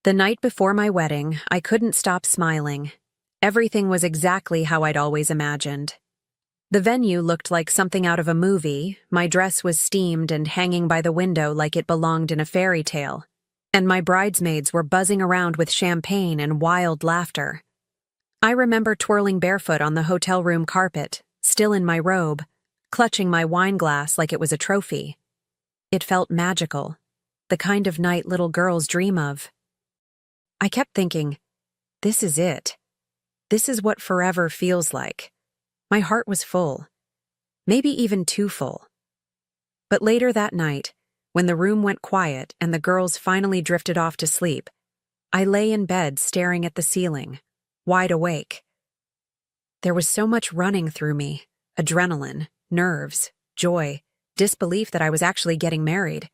The night before my wedding, I couldn't stop smiling. Everything was exactly how I'd always imagined. The venue looked like something out of a movie, my dress was steamed and hanging by the window like it belonged in a fairy tale, and my bridesmaids were buzzing around with champagne and wild laughter. I remember twirling barefoot on the hotel room carpet, still in my robe, clutching my wine glass like it was a trophy. It felt magical, the kind of night little girls dream of. I kept thinking, this is it. This is what forever feels like. My heart was full, maybe even too full. But later that night, when the room went quiet and the girls finally drifted off to sleep, I lay in bed staring at the ceiling, wide awake. There was so much running through me, adrenaline, nerves, joy, disbelief that I was actually getting married.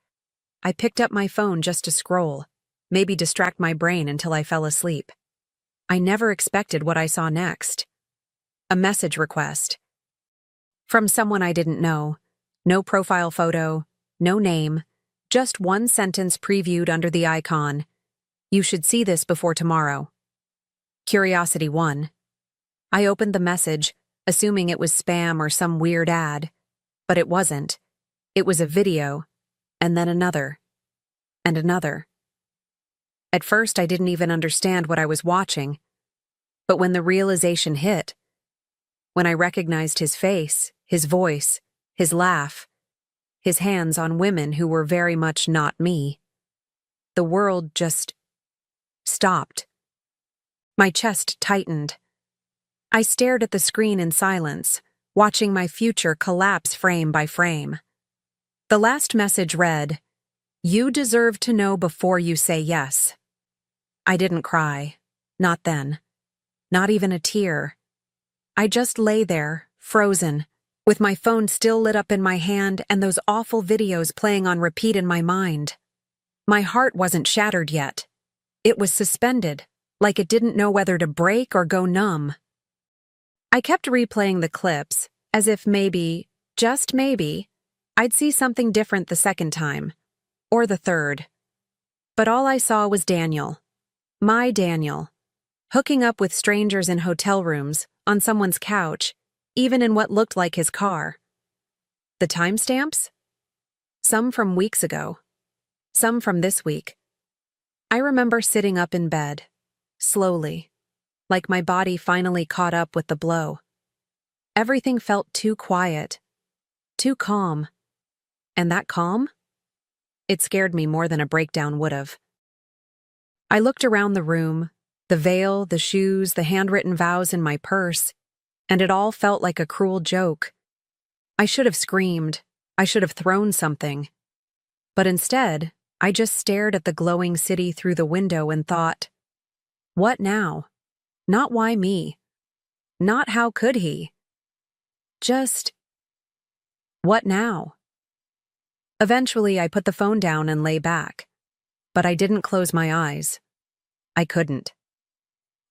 I picked up my phone just to scroll, maybe distract my brain until I fell asleep. I never expected what I saw next. A message request. From someone I didn't know. No profile photo, no name, just one sentence previewed under the icon. You should see this before tomorrow. Curiosity won. I opened the message, assuming it was spam or some weird ad. But it wasn't. It was a video, and then another, and another. At first, I didn't even understand what I was watching. But when the realization hit, when I recognized his face, his voice, his laugh, his hands on women who were very much not me, the world just stopped. My chest tightened. I stared at the screen in silence, watching my future collapse frame by frame. The last message read, "You deserve to know before you say yes." I didn't cry. Not then. Not even a tear. I just lay there, frozen, with my phone still lit up in my hand and those awful videos playing on repeat in my mind. My heart wasn't shattered yet. It was suspended, like it didn't know whether to break or go numb. I kept replaying the clips, as if maybe, just maybe, I'd see something different the second time, or the third. But all I saw was Daniel. My Daniel. Hooking up with strangers in hotel rooms, on someone's couch, even in what looked like his car. The timestamps? Some from weeks ago. Some from this week. I remember sitting up in bed, slowly, like my body finally caught up with the blow. Everything felt too quiet, too calm. And that calm? It scared me more than a breakdown would have. I looked around the room, the veil, the shoes, the handwritten vows in my purse, and it all felt like a cruel joke. I should have screamed. I should have thrown something. But instead, I just stared at the glowing city through the window and thought, what now? Not why me. Not how could he. Just, what now? Eventually, I put the phone down and lay back. But I didn't close my eyes. I couldn't.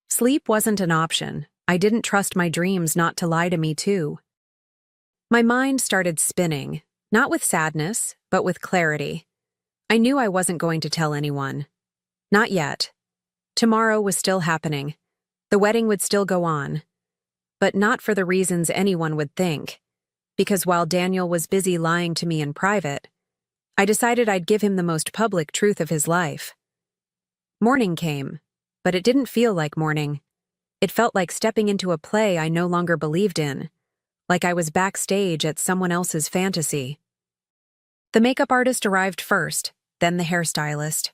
Sleep wasn't an option. I didn't trust my dreams not to lie to me too. My mind started spinning, not with sadness, but with clarity. I knew I wasn't going to tell anyone. Not yet. Tomorrow was still happening. The wedding would still go on. But not for the reasons anyone would think. Because while Daniel was busy lying to me in private, I decided I'd give him the most public truth of his life. Morning came, but it didn't feel like morning. It felt like stepping into a play I no longer believed in, like I was backstage at someone else's fantasy. The makeup artist arrived first, then the hairstylist.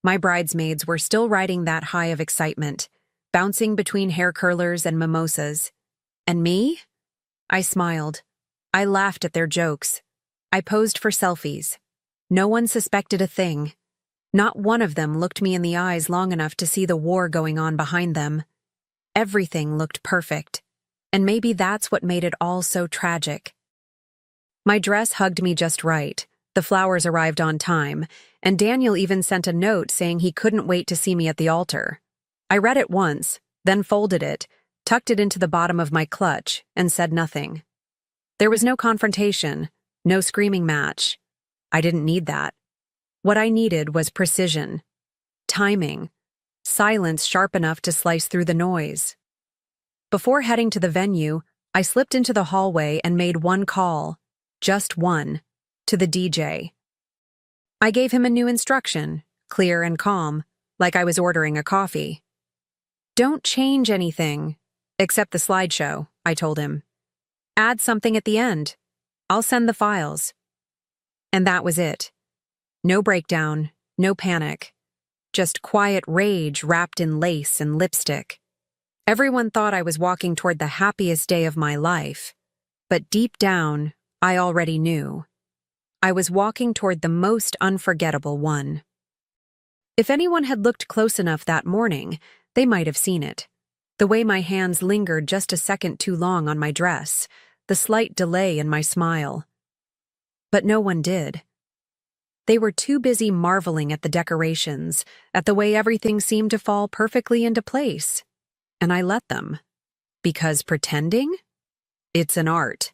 My bridesmaids were still riding that high of excitement, bouncing between hair curlers and mimosas. And me? I smiled. I laughed at their jokes. I posed for selfies. No one suspected a thing. Not one of them looked me in the eyes long enough to see the war going on behind them. Everything looked perfect. And maybe that's what made it all so tragic. My dress hugged me just right. The flowers arrived on time, and Daniel even sent a note saying he couldn't wait to see me at the altar. I read it once, then folded it, tucked it into the bottom of my clutch, and said nothing. There was no confrontation, no screaming match. I didn't need that. What I needed was precision, timing, silence sharp enough to slice through the noise. Before heading to the venue, I slipped into the hallway and made one call, just one, to the DJ. I gave him a new instruction, clear and calm, like I was ordering a coffee. "Don't change anything, except the slideshow," I told him. "Add something at the end. I'll send the files." And that was it. No breakdown, no panic. Just quiet rage wrapped in lace and lipstick. Everyone thought I was walking toward the happiest day of my life, but deep down, I already knew. I was walking toward the most unforgettable one. If anyone had looked close enough that morning, they might have seen it. The way my hands lingered just a second too long on my dress, the slight delay in my smile. But no one did. They were too busy marveling at the decorations, at the way everything seemed to fall perfectly into place. And I let them. Because pretending? It's an art.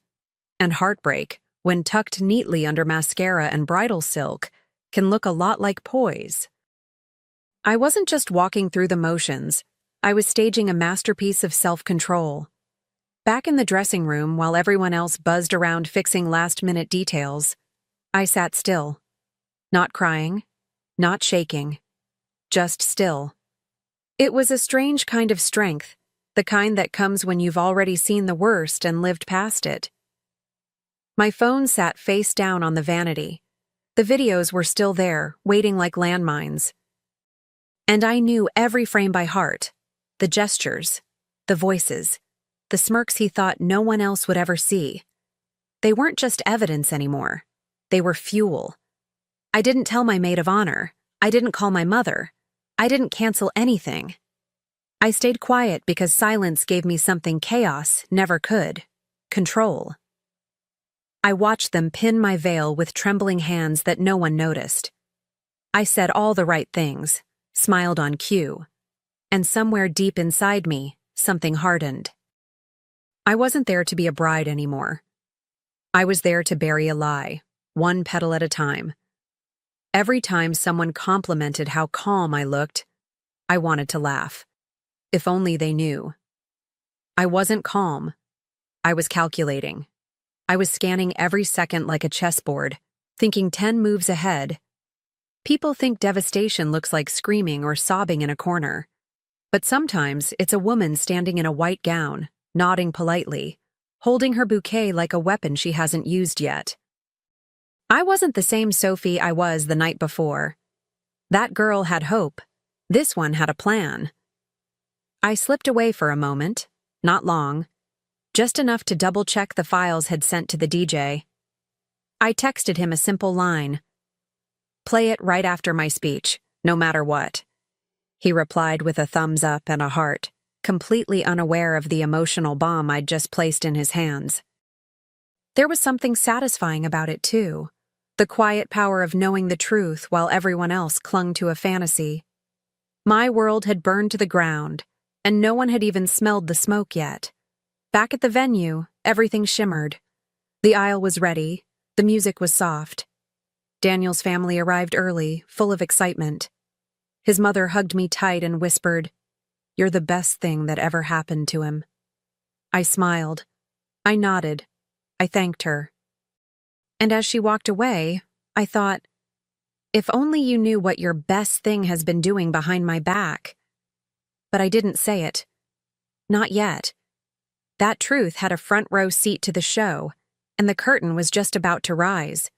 And heartbreak, when tucked neatly under mascara and bridal silk, can look a lot like poise. I wasn't just walking through the motions. I was staging a masterpiece of self-control. Back in the dressing room, while everyone else buzzed around fixing last-minute details, I sat still. Not crying, not shaking, just still. It was a strange kind of strength, the kind that comes when you've already seen the worst and lived past it. My phone sat face down on the vanity. The videos were still there, waiting like landmines. And I knew every frame by heart, the gestures, the voices, the smirks he thought no one else would ever see. They weren't just evidence anymore. They were fuel. I didn't tell my maid of honor. I didn't call my mother. I didn't cancel anything. I stayed quiet because silence gave me something chaos never could: control. I watched them pin my veil with trembling hands that no one noticed. I said all the right things, smiled on cue, and somewhere deep inside me, something hardened. I wasn't there to be a bride anymore. I was there to bury a lie, one petal at a time. Every time someone complimented how calm I looked, I wanted to laugh. If only they knew. I wasn't calm. I was calculating. I was scanning every second like a chessboard, thinking 10 moves ahead. People think devastation looks like screaming or sobbing in a corner. But sometimes it's a woman standing in a white gown, nodding politely, holding her bouquet like a weapon she hasn't used yet. I wasn't the same Sophie I was the night before. That girl had hope. This one had a plan. I slipped away for a moment, not long, just enough to double-check the files had sent to the DJ. I texted him a simple line. "Play it right after my speech, no matter what." He replied with a thumbs up and a heart, completely unaware of the emotional bomb I'd just placed in his hands. There was something satisfying about it, too. The quiet power of knowing the truth while everyone else clung to a fantasy. My world had burned to the ground, and no one had even smelled the smoke yet. Back at the venue, everything shimmered. The aisle was ready, the music was soft. Daniel's family arrived early, full of excitement. His mother hugged me tight and whispered, "You're the best thing that ever happened to him." I smiled. I nodded. I thanked her. And as she walked away, I thought, if only you knew what your best thing has been doing behind my back. But I didn't say it. Not yet. That truth had a front row seat to the show, and the curtain was just about to rise.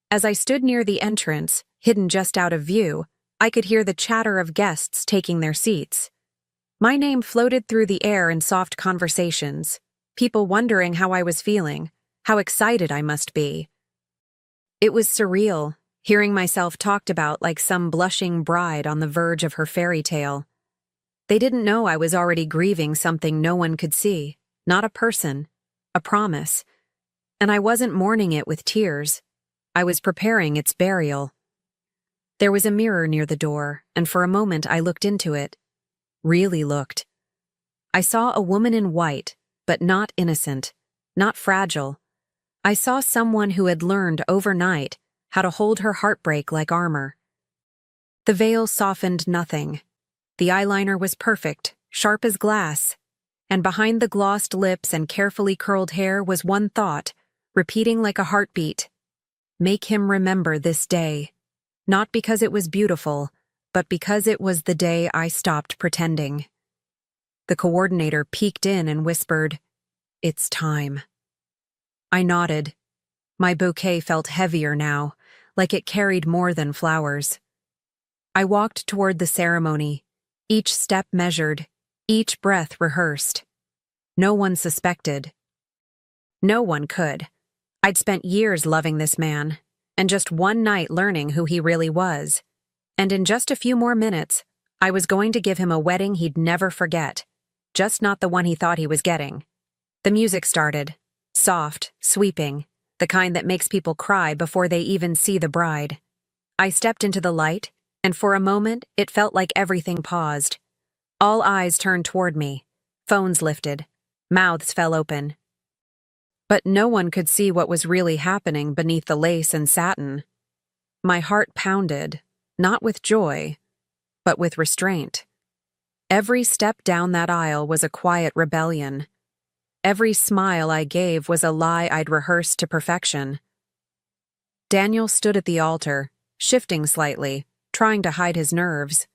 As I stood near the entrance, hidden just out of view, I could hear the chatter of guests taking their seats. My name floated through the air in soft conversations, people wondering how I was feeling, how excited I must be. It was surreal, hearing myself talked about like some blushing bride on the verge of her fairy tale. They didn't know I was already grieving something no one could see, not a person, a promise. And I wasn't mourning it with tears. I was preparing its burial. There was a mirror near the door, and for a moment I looked into it. Really looked. I saw a woman in white, but not innocent, not fragile. I saw someone who had learned overnight how to hold her heartbreak like armor. The veil softened nothing. The eyeliner was perfect, sharp as glass, and behind the glossed lips and carefully curled hair was one thought, repeating like a heartbeat. Make him remember this day. Not because it was beautiful, but because it was the day I stopped pretending. The coordinator peeked in and whispered, "It's time." I nodded. My bouquet felt heavier now, like it carried more than flowers. I walked toward the ceremony, each step measured, each breath rehearsed. No one suspected. No one could. I'd spent years loving this man, and just one night learning who he really was. And in just a few more minutes, I was going to give him a wedding he'd never forget, just not the one he thought he was getting. The music started, soft, sweeping, the kind that makes people cry before they even see the bride. I stepped into the light, and for a moment, it felt like everything paused. All eyes turned toward me, phones lifted, mouths fell open. But no one could see what was really happening beneath the lace and satin. My heart pounded, not with joy, but with restraint. Every step down that aisle was a quiet rebellion. Every smile I gave was a lie I'd rehearsed to perfection. Daniel stood at the altar, shifting slightly, trying to hide his nerves.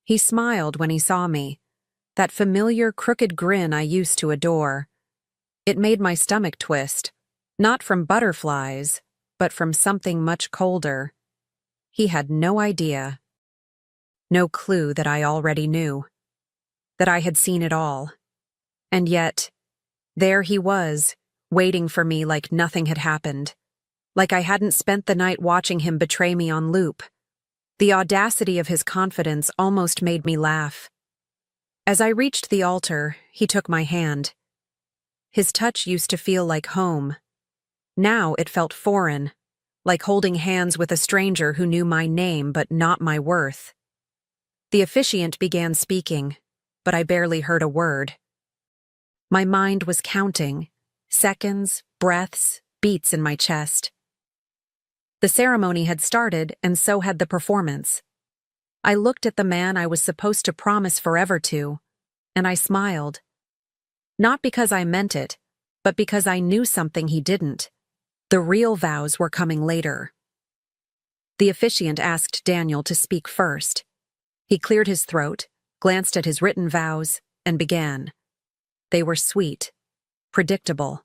He smiled when he saw me, that familiar crooked grin I used to adore. It made my stomach twist, not from butterflies, but from something much colder. He had no idea, no clue that I already knew, that I had seen it all. And yet, there he was, waiting for me like nothing had happened, like I hadn't spent the night watching him betray me on loop. The audacity of his confidence almost made me laugh. As I reached the altar, he took my hand. His touch used to feel like home. Now it felt foreign, like holding hands with a stranger who knew my name but not my worth. The officiant began speaking, but I barely heard a word. My mind was counting, seconds, breaths, beats in my chest. The ceremony had started, and so had the performance. I looked at the man I was supposed to promise forever to, and I smiled. Not because I meant it, but because I knew something he didn't. The real vows were coming later. The officiant asked Daniel to speak first. He cleared his throat, glanced at his written vows, and began. They were sweet, predictable,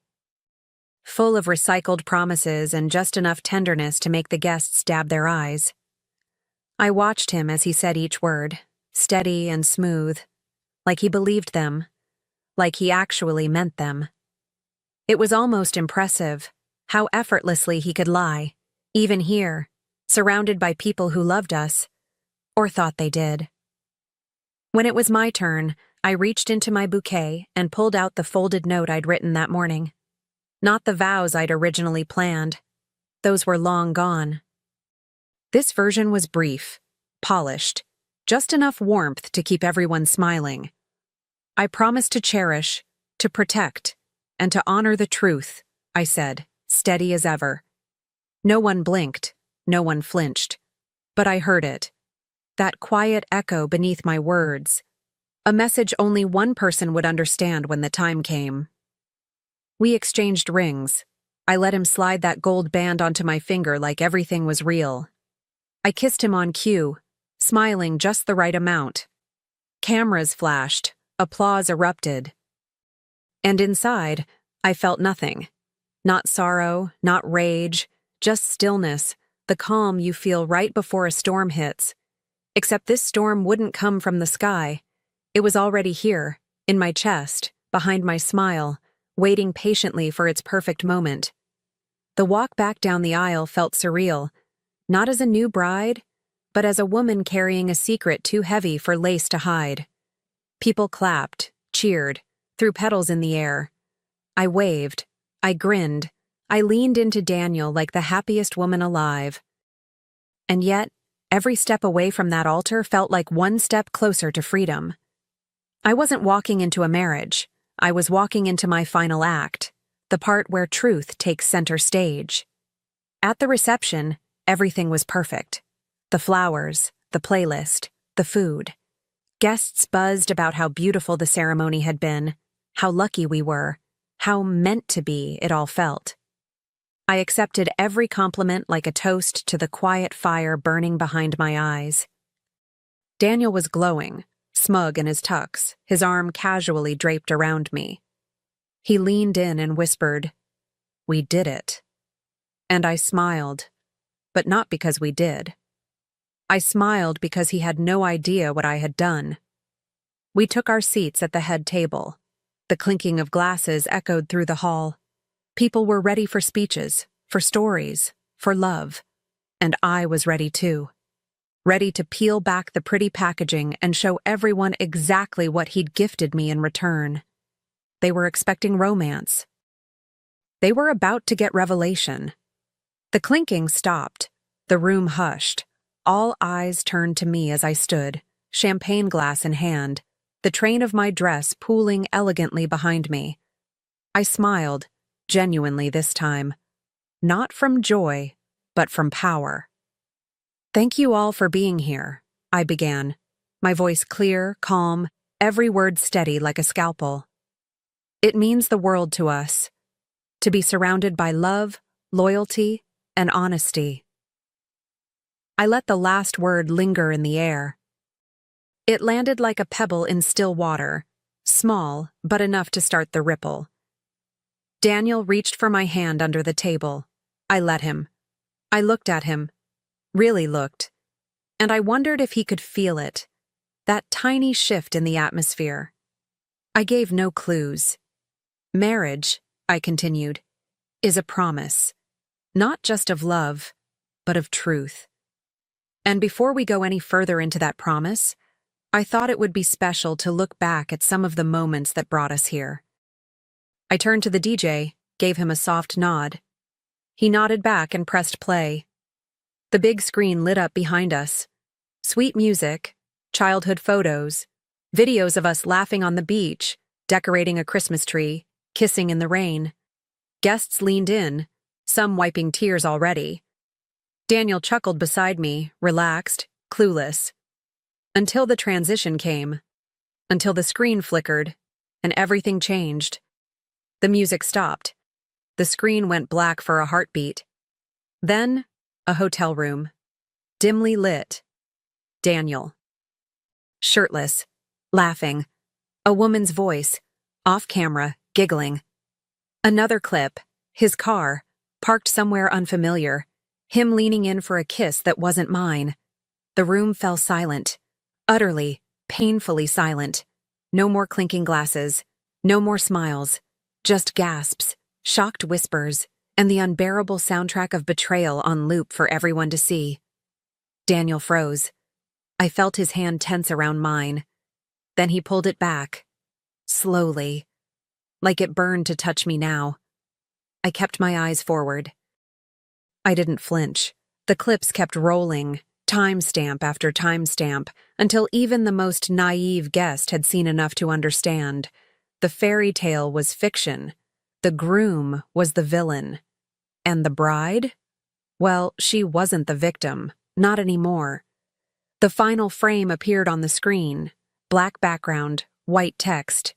full of recycled promises and just enough tenderness to make the guests dab their eyes. I watched him as he said each word, steady and smooth, like he believed them, like he actually meant them. It was almost impressive, how effortlessly he could lie, even here, surrounded by people who loved us, or thought they did. When it was my turn, I reached into my bouquet and pulled out the folded note I'd written that morning. Not the vows I'd originally planned. Those were long gone. This version was brief, polished, just enough warmth to keep everyone smiling. I promised to cherish, to protect, and to honor the truth, I said, steady as ever. No one blinked, no one flinched, but I heard it. That quiet echo beneath my words. A message only one person would understand when the time came. We exchanged rings. I let him slide that gold band onto my finger like everything was real. I kissed him on cue, smiling just the right amount. Cameras flashed, applause erupted. And inside, I felt nothing. Not sorrow, not rage, just stillness, the calm you feel right before a storm hits. Except this storm wouldn't come from the sky. It was already here, in my chest, behind my smile, waiting patiently for its perfect moment. The walk back down the aisle felt surreal, not as a new bride, but as a woman carrying a secret too heavy for lace to hide. People clapped, cheered, threw petals in the air. I waved, I grinned, I leaned into Daniel like the happiest woman alive. And yet, every step away from that altar felt like one step closer to freedom. I wasn't walking into a marriage. I was walking into my final act, the part where truth takes center stage. At the reception, everything was perfect. The flowers, the playlist, the food. Guests buzzed about how beautiful the ceremony had been, how lucky we were, how meant to be it all felt. I accepted every compliment like a toast to the quiet fire burning behind my eyes. Daniel was glowing, smug in his tux, his arm casually draped around me. He leaned in and whispered, "We did it." And I smiled, but not because we did. I smiled because he had no idea what I had done. We took our seats at the head table. The clinking of glasses echoed through the hall. People were ready for speeches, for stories, for love. And I was ready too. Ready to peel back the pretty packaging and show everyone exactly what he'd gifted me in return. They were expecting romance. They were about to get revelation. The clinking stopped. The room hushed. All eyes turned to me as I stood, champagne glass in hand, the train of my dress pooling elegantly behind me. I smiled, genuinely this time. Not from joy, but from power. "Thank you all for being here," I began, my voice clear, calm, every word steady like a scalpel. "It means the world to us, to be surrounded by love, loyalty, and honesty." I let the last word linger in the air. It landed like a pebble in still water, small, but enough to start the ripple. Daniel reached for my hand under the table. I let him. I looked at him, really looked, and I wondered if he could feel it, that tiny shift in the atmosphere. I gave no clues. "Marriage," I continued, "is a promise, not just of love, but of truth. And before we go any further into that promise, I thought it would be special to look back at some of the moments that brought us here." I turned to the DJ, gave him a soft nod. He nodded back and pressed play. The big screen lit up behind us. Sweet music, childhood photos, videos of us laughing on the beach, decorating a Christmas tree, kissing in the rain. Guests leaned in, some wiping tears already. Daniel chuckled beside me, relaxed, clueless. Until the transition came. Until the screen flickered, and everything changed. The music stopped. The screen went black for a heartbeat. Then, a hotel room. Dimly lit. Daniel. Shirtless. Laughing. A woman's voice. Off camera, giggling. Another clip. His car, parked somewhere unfamiliar. Him leaning in for a kiss that wasn't mine. The room fell silent. Utterly, painfully silent. No more clinking glasses. No more smiles. Just gasps, shocked whispers, and the unbearable soundtrack of betrayal on loop for everyone to see. Daniel froze. I felt his hand tense around mine. Then he pulled it back. Slowly. Like it burned to touch me now. I kept my eyes forward. I didn't flinch. The clips kept rolling, timestamp after timestamp, until even the most naive guest had seen enough to understand. The fairy tale was fiction. The groom was the villain. And the bride? Well, she wasn't the victim. Not anymore. The final frame appeared on the screen. Black background, white text.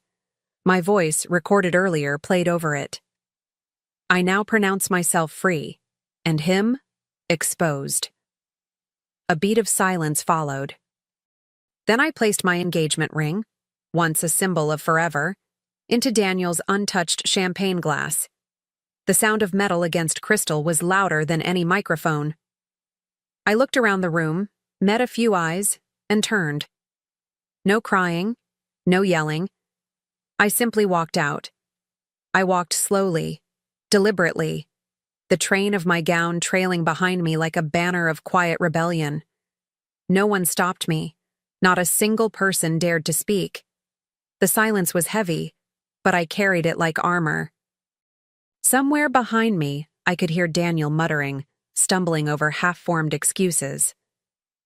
My voice, recorded earlier, played over it. I now pronounce myself free. And him, exposed. A beat of silence followed. Then I placed my engagement ring, once a symbol of forever, into Daniel's untouched champagne glass. The sound of metal against crystal was louder than any microphone. I looked around the room, met a few eyes, and turned. No crying, no yelling. I simply walked out. I walked slowly, deliberately, the train of my gown trailing behind me like a banner of quiet rebellion. No one stopped me. Not a single person dared to speak. The silence was heavy, but I carried it like armor. Somewhere behind me, I could hear Daniel muttering, stumbling over half-formed excuses.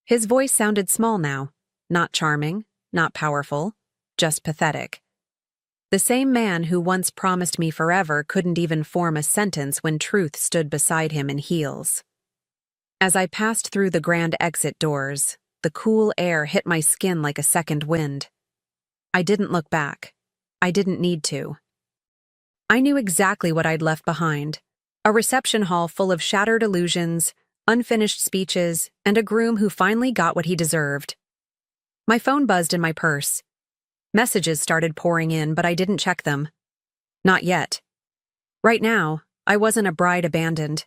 His voice sounded small now, not charming, not powerful, just pathetic. The same man who once promised me forever couldn't even form a sentence when truth stood beside him in heels. As I passed through the grand exit doors, the cool air hit my skin like a second wind. I didn't look back. I didn't need to. I knew exactly what I'd left behind. A reception hall full of shattered illusions, unfinished speeches, and a groom who finally got what he deserved. My phone buzzed in my purse. Messages started pouring in, but I didn't check them. Not yet. Right now, I wasn't a bride abandoned.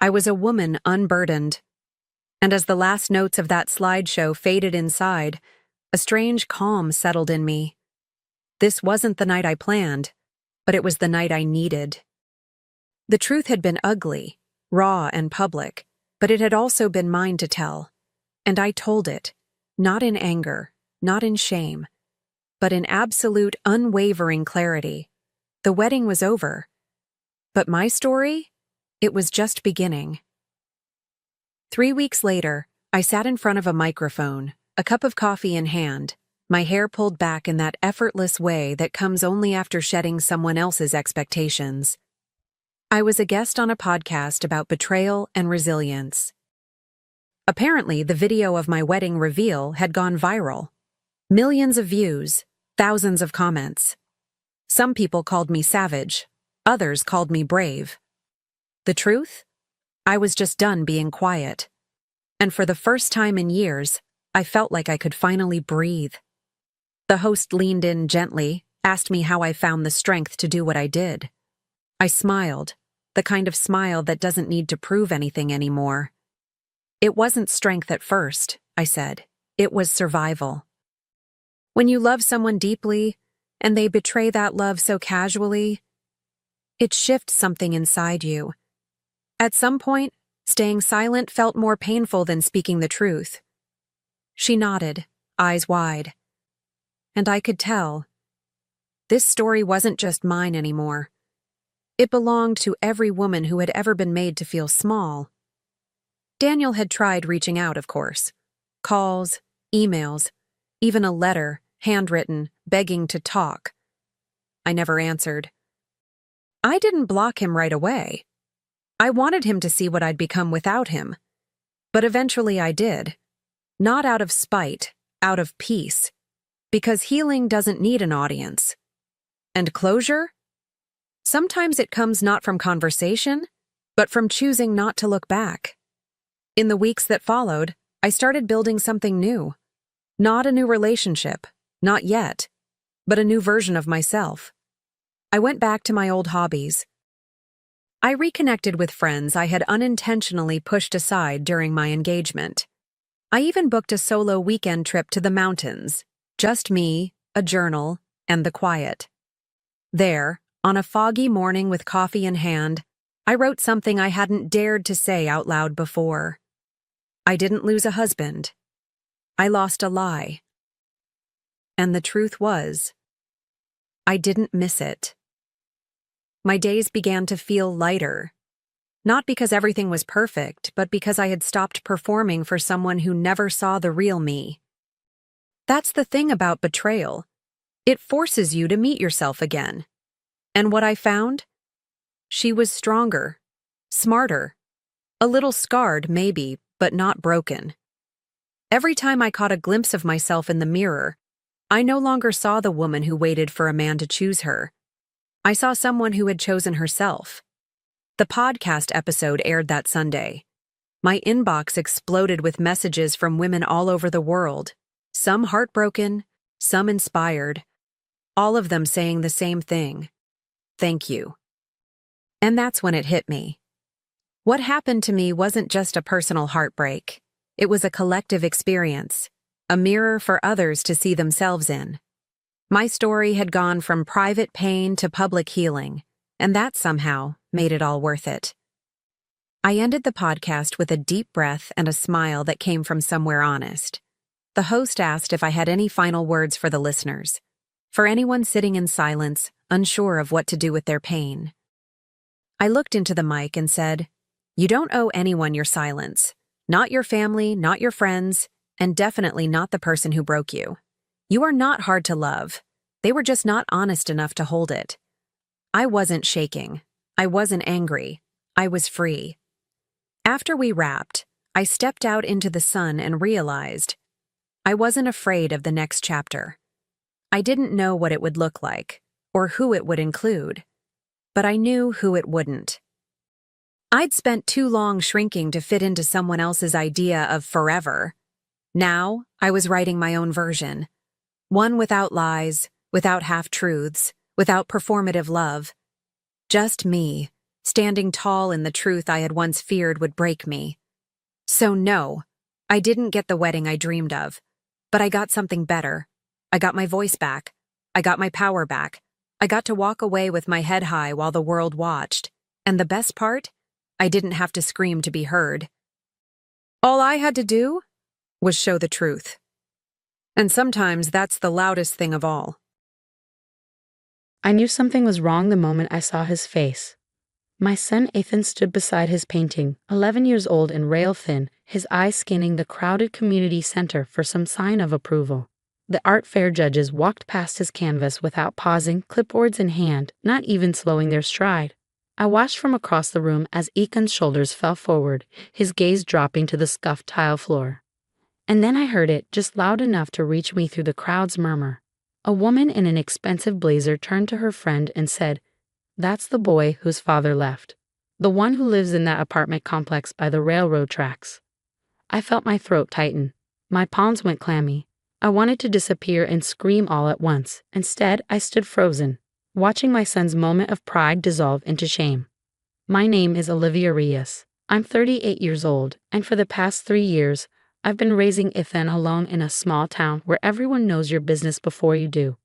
I was a woman unburdened. And as the last notes of that slideshow faded inside, a strange calm settled in me. This wasn't the night I planned, but it was the night I needed. The truth had been ugly, raw and public, but it had also been mine to tell. And I told it, not in anger, not in shame, but in absolute, unwavering clarity. The wedding was over. But my story? It was just beginning. 3 weeks later, I sat in front of a microphone, a cup of coffee in hand, my hair pulled back in that effortless way that comes only after shedding someone else's expectations. I was a guest on a podcast about betrayal and resilience. Apparently, the video of my wedding reveal had gone viral. Millions of views, thousands of comments. Some people called me savage, others called me brave. The truth? I was just done being quiet. And for the first time in years, I felt like I could finally breathe. The host leaned in gently, asked me how I found the strength to do what I did. I smiled, the kind of smile that doesn't need to prove anything anymore. It wasn't strength at first, I said. It was survival. When you love someone deeply, and they betray that love so casually, it shifts something inside you. At some point, staying silent felt more painful than speaking the truth. She nodded, eyes wide. And I could tell. This story wasn't just mine anymore. It belonged to every woman who had ever been made to feel small. Daniel had tried reaching out, of course. Calls, emails, even a letter, handwritten, begging to talk. I never answered. I didn't block him right away. I wanted him to see what I'd become without him. But eventually I did. Not out of spite, out of peace. Because healing doesn't need an audience. And closure? Sometimes it comes not from conversation, but from choosing not to look back. In the weeks that followed, I started building something new. Not a new relationship, not yet, but a new version of myself. I went back to my old hobbies. I reconnected with friends I had unintentionally pushed aside during my engagement. I even booked a solo weekend trip to the mountains. Just me, a journal, and the quiet. There, on a foggy morning with coffee in hand, I wrote something I hadn't dared to say out loud before. I didn't lose a husband. I lost a lie. And the truth was, I didn't miss it. My days began to feel lighter. Not because everything was perfect, but because I had stopped performing for someone who never saw the real me. That's the thing about betrayal. It forces you to meet yourself again. And what I found? She was stronger, smarter, a little scarred maybe, but not broken. Every time I caught a glimpse of myself in the mirror, I no longer saw the woman who waited for a man to choose her. I saw someone who had chosen herself. The podcast episode aired that Sunday. My inbox exploded with messages from women all over the world. Some heartbroken, some inspired, all of them saying the same thing. Thank you. And that's when it hit me. What happened to me wasn't just a personal heartbreak. It was a collective experience, a mirror for others to see themselves in. My story had gone from private pain to public healing, and that somehow made it all worth it. I ended the podcast with a deep breath and a smile that came from somewhere honest. The host asked if I had any final words for the listeners, for anyone sitting in silence, unsure of what to do with their pain. I looked into the mic and said, "You don't owe anyone your silence. Not your family, not your friends, and definitely not the person who broke you. You are not hard to love. They were just not honest enough to hold it." I wasn't shaking. I wasn't angry. I was free. After we wrapped, I stepped out into the sun and realized I wasn't afraid of the next chapter. I didn't know what it would look like, or who it would include, but I knew who it wouldn't. I'd spent too long shrinking to fit into someone else's idea of forever. Now, I was writing my own version. One without lies, without half-truths, without performative love. Just me, standing tall in the truth I had once feared would break me. So no, I didn't get the wedding I dreamed of, but I got something better. I got my voice back. I got my power back. I got to walk away with my head high while the world watched. And the best part? I didn't have to scream to be heard. All I had to do was show the truth. And sometimes that's the loudest thing of all. I knew something was wrong the moment I saw his face. My son Ethan stood beside his painting, 11 years old and rail-thin, his eyes scanning the crowded community center for some sign of approval. The art fair judges walked past his canvas without pausing, clipboards in hand, not even slowing their stride. I watched from across the room as Ethan's shoulders fell forward, his gaze dropping to the scuffed tile floor. And then I heard it, just loud enough to reach me through the crowd's murmur. A woman in an expensive blazer turned to her friend and said, "That's the boy whose father left. The one who lives in that apartment complex by the railroad tracks." I felt my throat tighten. My palms went clammy. I wanted to disappear and scream all at once. Instead, I stood frozen, watching my son's moment of pride dissolve into shame. My name is Olivia Reyes. I'm 38 years old, and for the past 3 years, I've been raising Ethan alone in a small town where everyone knows your business before you do.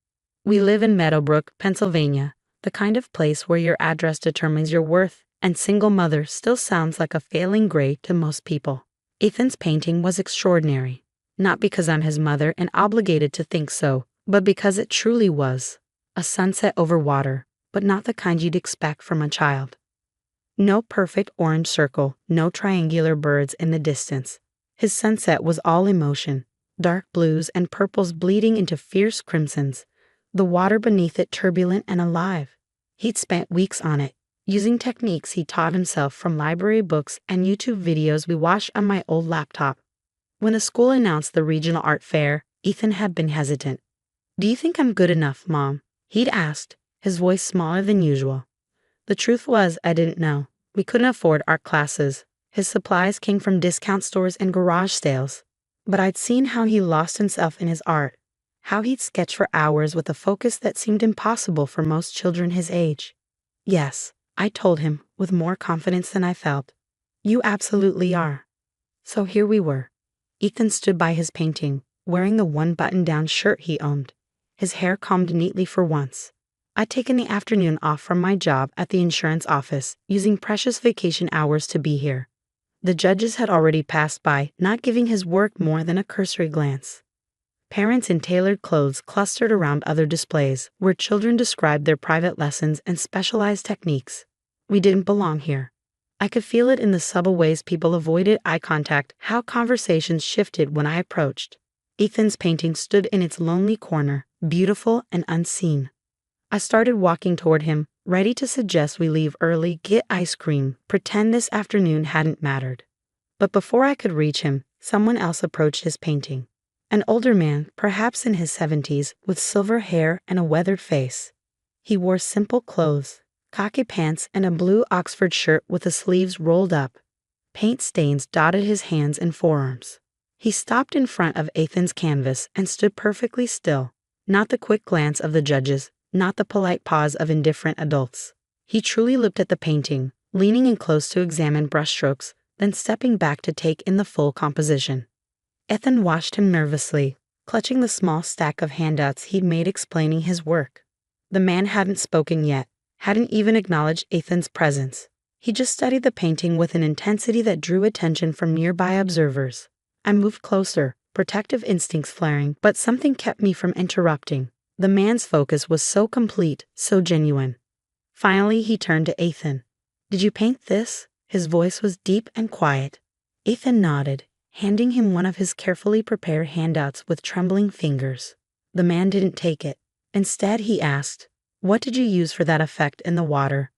We live in Meadowbrook, Pennsylvania, the kind of place where your address determines your worth, and single mother still sounds like a failing grade to most people. Ethan's painting was extraordinary, not because I'm his mother and obligated to think so, but because it truly was. A sunset over water, but not the kind you'd expect from a child. No perfect orange circle, no triangular birds in the distance. His sunset was all emotion, dark blues and purples bleeding into fierce crimsons, the water beneath it turbulent and alive. He'd spent weeks on it, using techniques he taught himself from library books and YouTube videos we watched on my old laptop. When the school announced the regional art fair, Ethan had been hesitant. "Do you think I'm good enough, Mom?" he'd asked, his voice smaller than usual. The truth was, I didn't know. We couldn't afford art classes. His supplies came from discount stores and garage sales. But I'd seen how he lost himself in his art, how he'd sketch for hours with a focus that seemed impossible for most children his age. "Yes," I told him, with more confidence than I felt. "You absolutely are." So here we were. Ethan stood by his painting, wearing the one button-down shirt he owned, his hair combed neatly for once. I'd taken the afternoon off from my job at the insurance office, using precious vacation hours to be here. The judges had already passed by, not giving his work more than a cursory glance. Parents in tailored clothes clustered around other displays, where children described their private lessons and specialized techniques. We didn't belong here. I could feel it in the subtle ways people avoided eye contact, how conversations shifted when I approached. Ethan's painting stood in its lonely corner, beautiful and unseen. I started walking toward him, ready to suggest we leave early, get ice cream, pretend this afternoon hadn't mattered. But before I could reach him, someone else approached his painting. An older man, perhaps in his 70s, with silver hair and a weathered face. He wore simple clothes, khaki pants and a blue Oxford shirt with the sleeves rolled up. Paint stains dotted his hands and forearms. He stopped in front of Ethan's canvas and stood perfectly still, not the quick glance of the judges, not the polite pause of indifferent adults. He truly looked at the painting, leaning in close to examine brushstrokes, then stepping back to take in the full composition. Ethan watched him nervously, clutching the small stack of handouts he'd made explaining his work. The man hadn't spoken yet, hadn't even acknowledged Ethan's presence. He just studied the painting with an intensity that drew attention from nearby observers. I moved closer, protective instincts flaring, but something kept me from interrupting. The man's focus was so complete, so genuine. Finally, he turned to Ethan. "Did you paint this?" His voice was deep and quiet. Ethan nodded, handing him one of his carefully prepared handouts with trembling fingers. The man didn't take it. Instead, he asked, "What did you use for that effect in the water?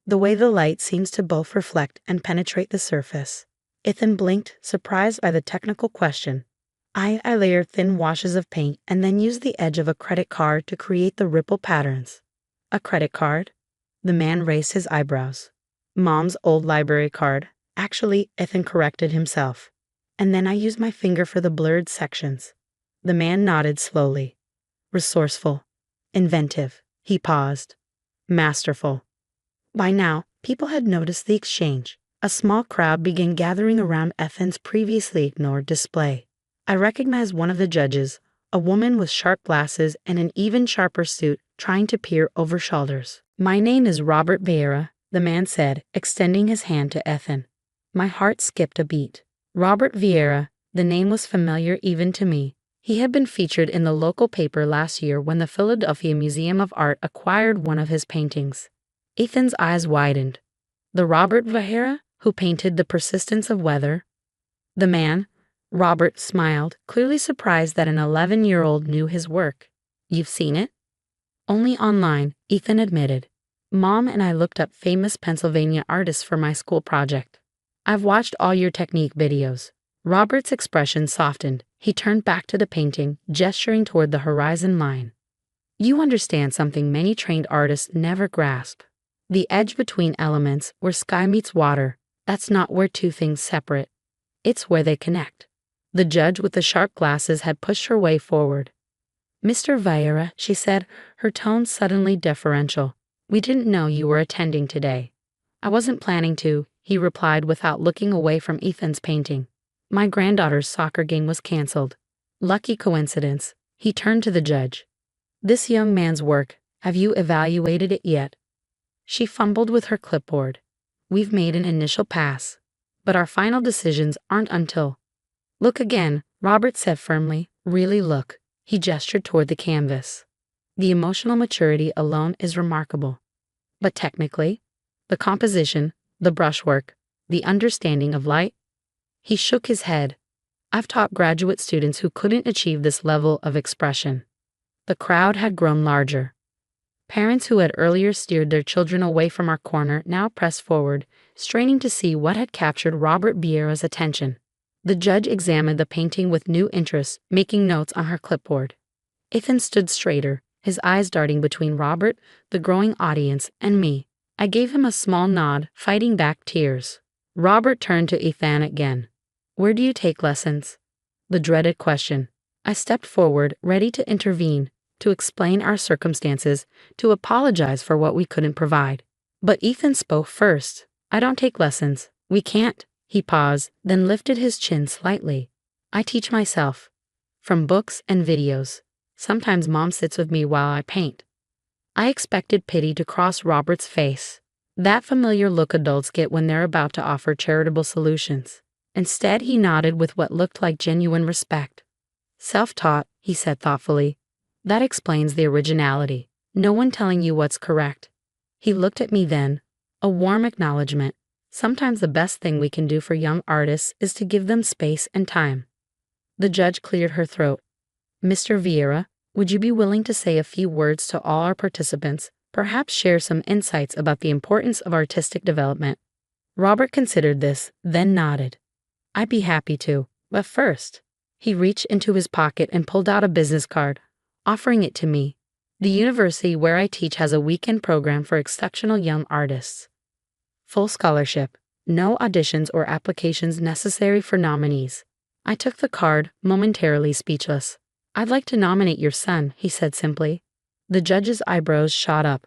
The way the light seems to both reflect and penetrate the surface." Ethan blinked, surprised by the technical question. I layer thin washes of paint and then use the edge of a credit card to create the ripple patterns. A credit card? The man raised his eyebrows. Mom's old library card. Actually, Ethan corrected himself. And then I use my finger for the blurred sections. The man nodded slowly. Resourceful. Inventive. He paused. Masterful. By now, people had noticed the exchange. A small crowd began gathering around Ethan's previously ignored display. I recognized one of the judges, a woman with sharp glasses and an even sharper suit, trying to peer over shoulders. "My name is Robert Vieira," the man said, extending his hand to Ethan. My heart skipped a beat. Robert Vieira, the name was familiar even to me. He had been featured in the local paper last year when the Philadelphia Museum of Art acquired one of his paintings. Ethan's eyes widened. The Robert Vieira who painted The Persistence of Weather? The man, Robert, smiled, clearly surprised that an 11-year-old knew his work. "You've seen it?" "Only online," Ethan admitted. "Mom and I looked up famous Pennsylvania artists for my school project." "I've watched all your technique videos." Robert's expression softened. He turned back to the painting, gesturing toward the horizon line. "You understand something many trained artists never grasp. The edge between elements, where sky meets water, that's not where two things separate. It's where they connect." The judge with the sharp glasses had pushed her way forward. "Mr. Vieira," she said, her tone suddenly deferential. "We didn't know you were attending today." "I wasn't planning to," he replied without looking away from Ethan's painting. "My granddaughter's soccer game was canceled." "Lucky coincidence." He turned to the judge. "This young man's work, have you evaluated it yet?" She fumbled with her clipboard. "We've made an initial pass, but our final decisions aren't until—" "Look again," Robert said firmly. "Really look." He gestured toward the canvas. "The emotional maturity alone is remarkable. But technically, the composition, the brushwork, the understanding of light—" He shook his head. "I've taught graduate students who couldn't achieve this level of expression." The crowd had grown larger. Parents who had earlier steered their children away from our corner now pressed forward, straining to see what had captured Robert Vieira's attention. The judge examined the painting with new interest, making notes on her clipboard. Ethan stood straighter, his eyes darting between Robert, the growing audience, and me. I gave him a small nod, fighting back tears. Robert turned to Ethan again. "Where do you take lessons?" The dreaded question. I stepped forward, ready to intervene, to explain our circumstances, to apologize for what we couldn't provide. But Ethan spoke first. "I don't take lessons. We can't." He paused, then lifted his chin slightly. "I teach myself. From books and videos. Sometimes Mom sits with me while I paint." I expected pity to cross Robert's face. That familiar look adults get when they're about to offer charitable solutions. Instead, he nodded with what looked like genuine respect. "Self-taught," he said thoughtfully. "That explains the originality. No one telling you what's correct." He looked at me then. A warm acknowledgement. Sometimes the best thing we can do for young artists is to give them space and time. The judge cleared her throat. "Mr. Vieira, would you be willing to say a few words to all our participants, perhaps share some insights about the importance of artistic development?" Robert considered this, then nodded. "I'd be happy to, but first—" He reached into his pocket and pulled out a business card, offering it to me. "The university where I teach has a weekend program for exceptional young artists. Full scholarship, no auditions or applications necessary for nominees." I took the card, momentarily speechless. "I'd like to nominate your son," he said simply. The judge's eyebrows shot up.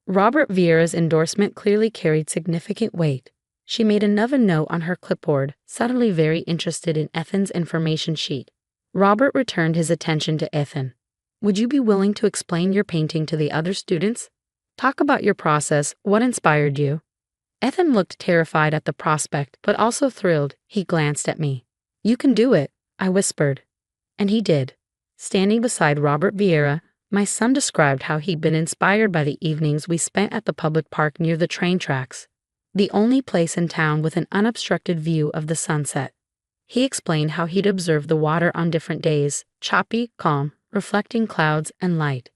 Robert Vieira's endorsement clearly carried significant weight. She made another note on her clipboard, suddenly very interested in Ethan's information sheet. Robert returned his attention to Ethan. "Would you be willing to explain your painting to the other students? Talk about your process, what inspired you?" Ethan looked terrified at the prospect, but also thrilled. He glanced at me. "You can do it," I whispered. And he did. Standing beside Robert Vieira, my son described how he'd been inspired by the evenings we spent at the public park near the train tracks, the only place in town with an unobstructed view of the sunset. He explained how he'd observed the water on different days, choppy, calm, reflecting clouds and light.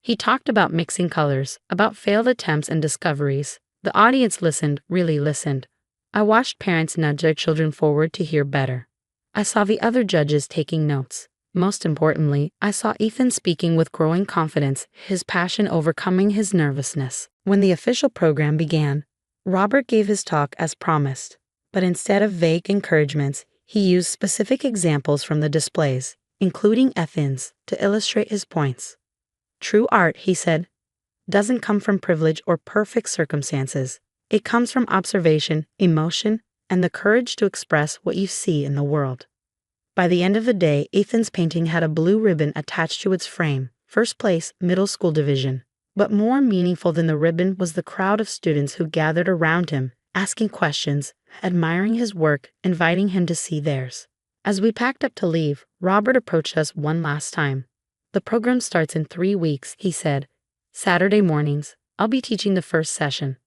He talked about mixing colors, about failed attempts and discoveries. The audience listened, really listened. I watched parents nudge their children forward to hear better. I saw the other judges taking notes. Most importantly, I saw Ethan speaking with growing confidence, his passion overcoming his nervousness. When the official program began, Robert gave his talk as promised, but instead of vague encouragements, he used specific examples from the displays, including Ethan's, to illustrate his points. True art, he said, doesn't come from privilege or perfect circumstances. It comes from observation, emotion, and the courage to express what you see in the world. By the end of the day, Ethan's painting had a blue ribbon attached to its frame, first place, middle school division. But more meaningful than the ribbon was the crowd of students who gathered around him, asking questions, admiring his work, inviting him to see theirs. As we packed up to leave, Robert approached us one last time. The program starts in 3 weeks, he said. Saturday mornings, I'll be teaching the first session.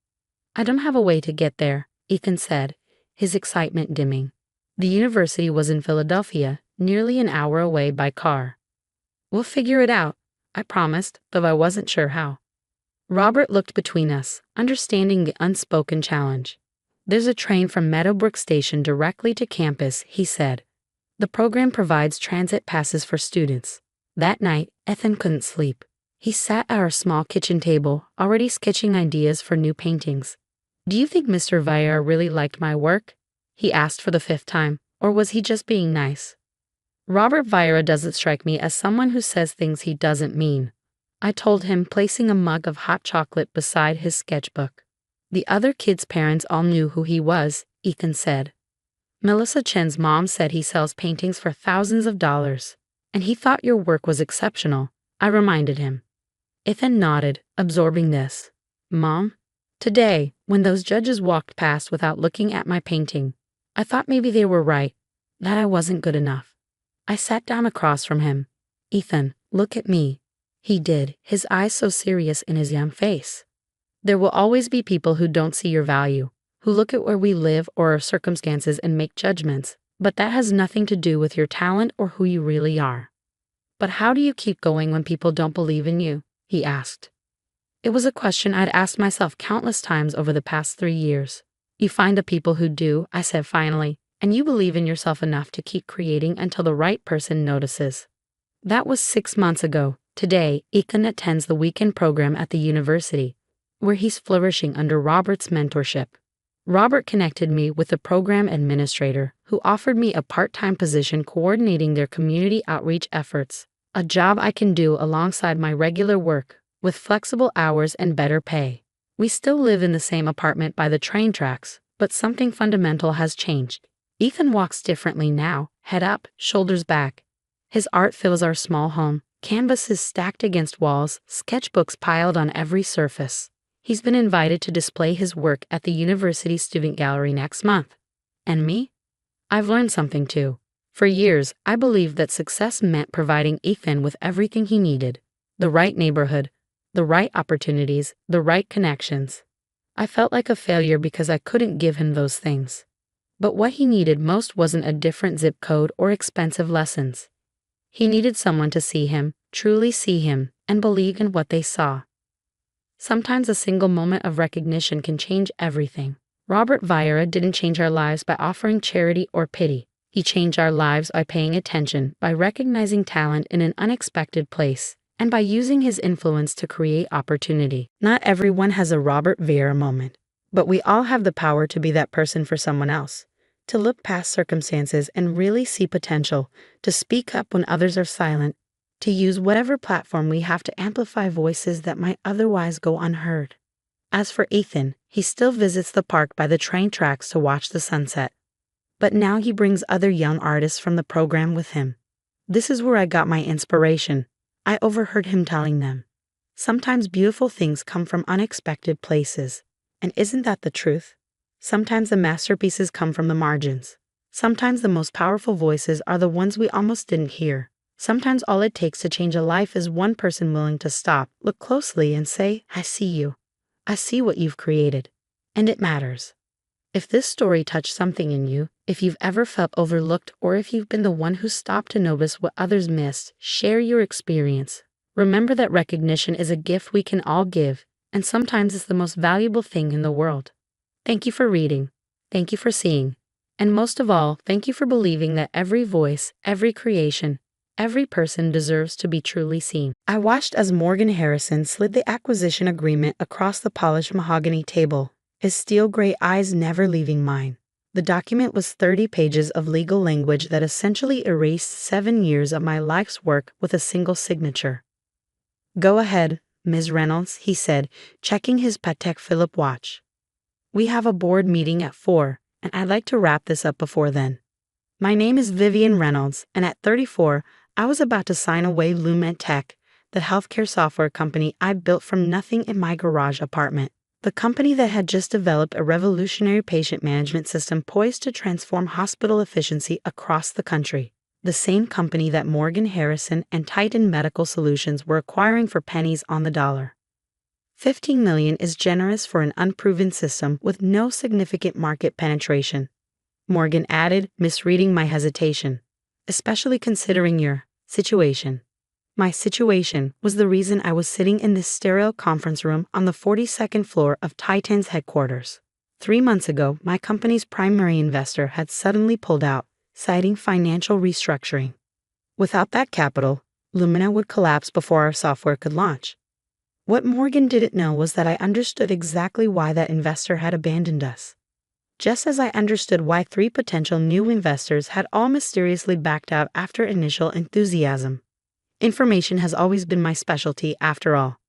I don't have a way to get there, Ethan said, his excitement dimming. The university was in Philadelphia, nearly an hour away by car. We'll figure it out, I promised, though I wasn't sure how. Robert looked between us, understanding the unspoken challenge. There's a train from Meadowbrook Station directly to campus, he said. The program provides transit passes for students. That night, Ethan couldn't sleep. He sat at our small kitchen table, already sketching ideas for new paintings. Do you think Mr. Vieira really liked my work? He asked for the 5th time, or was he just being nice? Robert Vieira doesn't strike me as someone who says things he doesn't mean, I told him, placing a mug of hot chocolate beside his sketchbook. The other kids' parents all knew who he was, Ethan said. Melissa Chen's mom said he sells paintings for thousands of dollars, and he thought your work was exceptional, I reminded him. Ethan nodded, absorbing this. Mom? Today, when those judges walked past without looking at my painting, I thought maybe they were right, that I wasn't good enough. I sat down across from him. Ethan, look at me. He did, his eyes so serious in his young face. There will always be people who don't see your value, who look at where we live or our circumstances and make judgments, but that has nothing to do with your talent or who you really are. But how do you keep going when people don't believe in you? He asked. It was a question I'd asked myself countless times over the past 3 years. You find the people who do, I said finally, and you believe in yourself enough to keep creating until the right person notices. That was 6 months ago. Today, Ethan attends the weekend program at the university, where he's flourishing under Robert's mentorship. Robert connected me with the program administrator, who offered me a part-time position coordinating their community outreach efforts, a job I can do alongside my regular work, with flexible hours and better pay. We still live in the same apartment by the train tracks, but something fundamental has changed. Ethan walks differently now, head up, shoulders back. His art fills our small home, canvases stacked against walls, sketchbooks piled on every surface. He's been invited to display his work at the university student gallery next month. And me? I've learned something too. For years, I believed that success meant providing Ethan with everything he needed. The right neighborhood, the right opportunities, the right connections. I felt like a failure because I couldn't give him those things. But what he needed most wasn't a different zip code or expensive lessons. He needed someone to see him, truly see him, and believe in what they saw. Sometimes a single moment of recognition can change everything. Robert Vieira didn't change our lives by offering charity or pity. He changed our lives by paying attention, by recognizing talent in an unexpected place, and by using his influence to create opportunity. Not everyone has a Robert Vieira moment, but we all have the power to be that person for someone else, to look past circumstances and really see potential, to speak up when others are silent, to use whatever platform we have to amplify voices that might otherwise go unheard. As for Ethan, he still visits the park by the train tracks to watch the sunset. But now he brings other young artists from the program with him. This is where I got my inspiration. I overheard him telling them. Sometimes beautiful things come from unexpected places. And isn't that the truth? Sometimes the masterpieces come from the margins. Sometimes the most powerful voices are the ones we almost didn't hear. Sometimes all it takes to change a life is one person willing to stop, look closely, and say, I see you. I see what you've created. And it matters. If this story touched something in you, if you've ever felt overlooked, or if you've been the one who stopped to notice what others missed, share your experience. Remember that recognition is a gift we can all give, and sometimes it's the most valuable thing in the world. Thank you for reading. Thank you for seeing. And most of all, thank you for believing that every voice, every creation, every person deserves to be truly seen. I watched as Morgan Harrison slid the acquisition agreement across the polished mahogany table, his steel-gray eyes never leaving mine. The document was 30 pages of legal language that essentially erased 7 years of my life's work with a single signature. "Go ahead, Ms. Reynolds," he said, checking his Patek Philippe watch. "We have a board meeting at 4, and I'd like to wrap this up before then. My name is Vivian Reynolds, and at 34, I was about to sign away Lumen Tech, the healthcare software company I built from nothing in my garage apartment. The company that had just developed a revolutionary patient management system poised to transform hospital efficiency across the country. The same company that Morgan Harrison and Titan Medical Solutions were acquiring for pennies on the dollar. $15 million is generous for an unproven system with no significant market penetration," Morgan added, misreading my hesitation. "Especially considering your situation." My situation was the reason I was sitting in this sterile conference room on the 42nd floor of Titan's headquarters. 3 months ago, my company's primary investor had suddenly pulled out, citing financial restructuring. Without that capital, Lumina would collapse before our software could launch. What Morgan didn't know was that I understood exactly why that investor had abandoned us. Just as I understood why 3 potential new investors had all mysteriously backed out after initial enthusiasm. Information has always been my specialty, after all.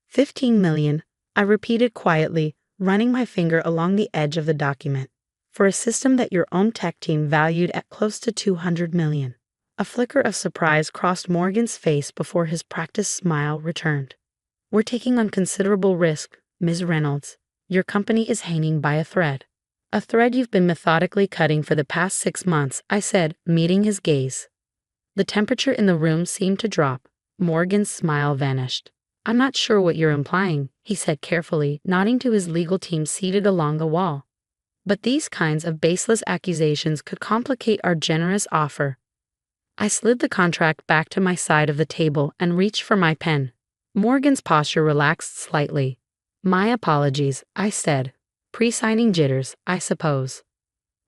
15 million, I repeated quietly, running my finger along the edge of the document. For a system that your own tech team valued at close to 200 million. A flicker of surprise crossed Morgan's face before his practiced smile returned. "We're taking on considerable risk, Ms. Reynolds. Your company is hanging by a thread. A thread you've been methodically cutting for the past 6 months," I said, meeting his gaze. The temperature in the room seemed to drop. Morgan's smile vanished. "I'm not sure what you're implying," he said carefully, nodding to his legal team seated along the wall. "But these kinds of baseless accusations could complicate our generous offer." I slid the contract back to my side of the table and reached for my pen. Morgan's posture relaxed slightly. "My apologies," I said. "Pre-signing jitters, I suppose."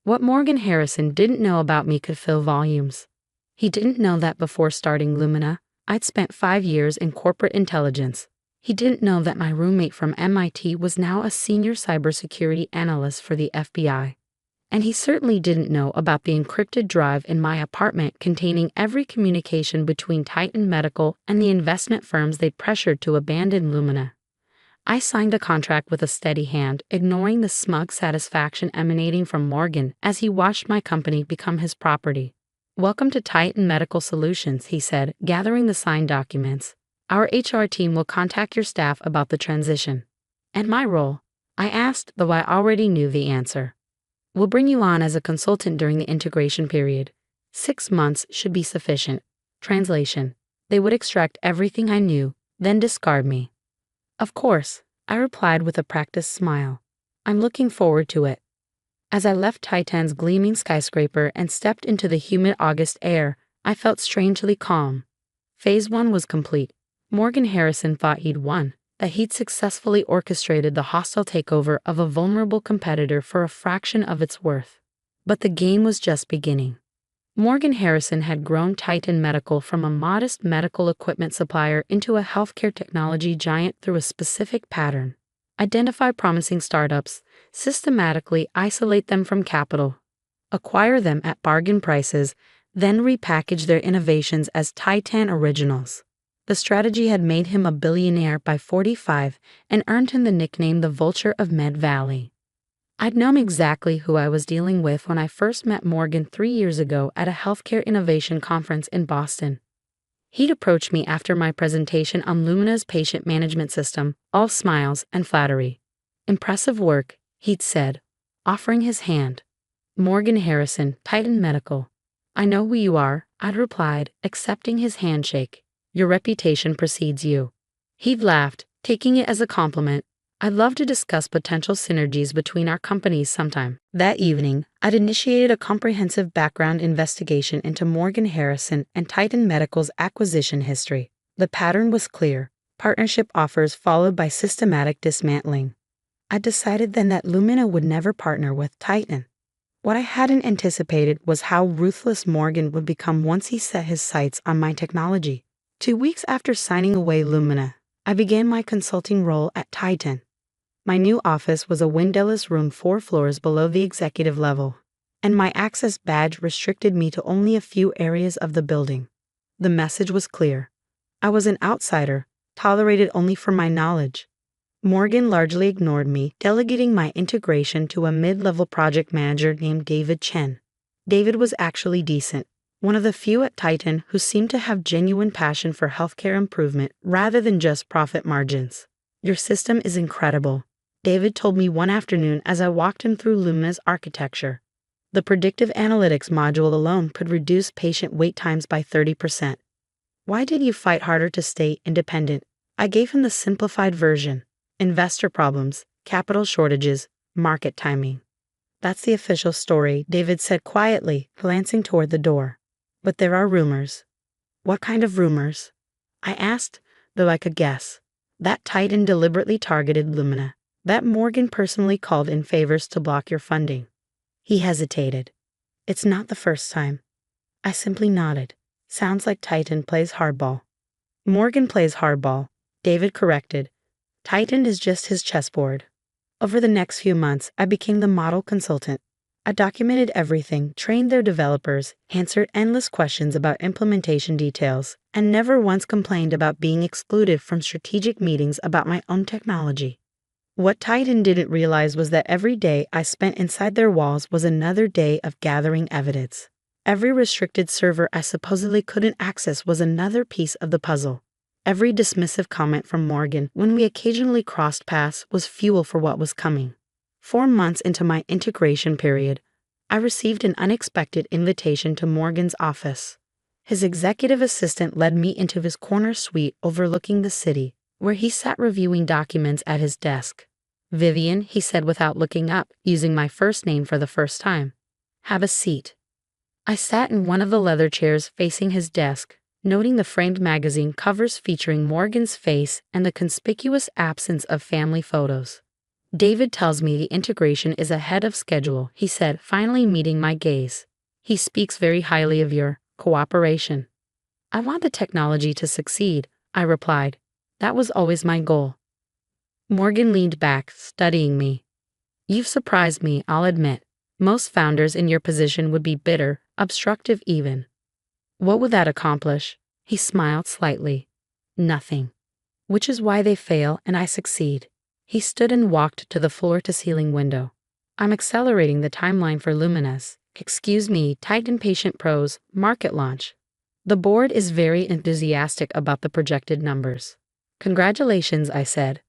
What Morgan Harrison didn't know about me could fill volumes. He didn't know that before starting Lumina, I'd spent 5 years in corporate intelligence. He didn't know that my roommate from MIT was now a senior cybersecurity analyst for the FBI. And he certainly didn't know about the encrypted drive in my apartment containing every communication between Titan Medical and the investment firms they'd pressured to abandon Lumina. I signed a contract with a steady hand, ignoring the smug satisfaction emanating from Morgan as he watched my company become his property. "Welcome to Titan Medical Solutions," he said, gathering the signed documents. "Our HR team will contact your staff about the transition." "And my role?" I asked, though I already knew the answer. "We'll bring you on as a consultant during the integration period. 6 months should be sufficient." Translation: they would extract everything I knew, then discard me. "Of course," I replied with a practiced smile. "I'm looking forward to it." As I left Titan's gleaming skyscraper and stepped into the humid August air, I felt strangely calm. Phase 1 was complete. Morgan Harrison thought he'd won, that he'd successfully orchestrated the hostile takeover of a vulnerable competitor for a fraction of its worth. But the game was just beginning. Morgan Harrison had grown Titan Medical from a modest medical equipment supplier into a healthcare technology giant through a specific pattern. Identify promising startups, systematically isolate them from capital, acquire them at bargain prices, then repackage their innovations as Titan originals. The strategy had made him a billionaire by 45 and earned him the nickname the Vulture of Med Valley. I'd known exactly who I was dealing with when I first met Morgan 3 years ago at a healthcare innovation conference in Boston. He'd approached me after my presentation on Lumina's patient management system, all smiles and flattery. "Impressive work," he'd said, offering his hand. "Morgan Harrison, Titan Medical." "I know who you are," I'd replied, accepting his handshake. "Your reputation precedes you." He'd laughed, taking it as a compliment. "I'd love to discuss potential synergies between our companies sometime." That evening, I'd initiated a comprehensive background investigation into Morgan Harrison and Titan Medical's acquisition history. The pattern was clear: partnership offers followed by systematic dismantling. I decided then that Lumina would never partner with Titan. What I hadn't anticipated was how ruthless Morgan would become once he set his sights on my technology. 2 weeks after signing away Lumina, I began my consulting role at Titan. My new office was a windowless room 4 floors below the executive level, and my access badge restricted me to only a few areas of the building. The message was clear. I was an outsider, tolerated only for my knowledge. Morgan largely ignored me, delegating my integration to a mid-level project manager named David Chen. David was actually decent, one of the few at Titan who seemed to have genuine passion for healthcare improvement rather than just profit margins. "Your system is incredible," David told me one afternoon as I walked him through Lumina's architecture. "The predictive analytics module alone could reduce patient wait times by 30%. Why did you fight harder to stay independent?" I gave him the simplified version. Investor problems, capital shortages, market timing. "That's the official story," David said quietly, glancing toward the door. "But there are rumors." "What kind of rumors?" I asked, though I could guess. That Titan deliberately targeted Lumina. That Morgan personally called in favors to block your funding. He hesitated. "It's not the first time." I simply nodded. "Sounds like Titan plays hardball." "Morgan plays hardball," David corrected. "Titan is just his chessboard." Over the next few months, I became the model consultant. I documented everything, trained their developers, answered endless questions about implementation details, and never once complained about being excluded from strategic meetings about my own technology. What Titan didn't realize was that every day I spent inside their walls was another day of gathering evidence. Every restricted server I supposedly couldn't access was another piece of the puzzle. Every dismissive comment from Morgan when we occasionally crossed paths was fuel for what was coming. 4 months into my integration period, I received an unexpected invitation to Morgan's office. His executive assistant led me into his corner suite overlooking the city, where he sat reviewing documents at his desk. "Vivian," he said without looking up, using my first name for the first time. "Have a seat." I sat in one of the leather chairs facing his desk, noting the framed magazine covers featuring Morgan's face and the conspicuous absence of family photos. "David tells me the integration is ahead of schedule," he said, finally meeting my gaze. "He speaks very highly of your cooperation." "I want the technology to succeed," I replied. "That was always my goal." Morgan leaned back, studying me. "You've surprised me, I'll admit. Most founders in your position would be bitter, obstructive even." "What would that accomplish?" He smiled slightly. "Nothing. Which is why they fail and I succeed." He stood and walked to the floor-to-ceiling window. "I'm accelerating the timeline for Lumina's, Titan Patient Pro's market launch. The board is very enthusiastic about the projected numbers." "Congratulations," I said.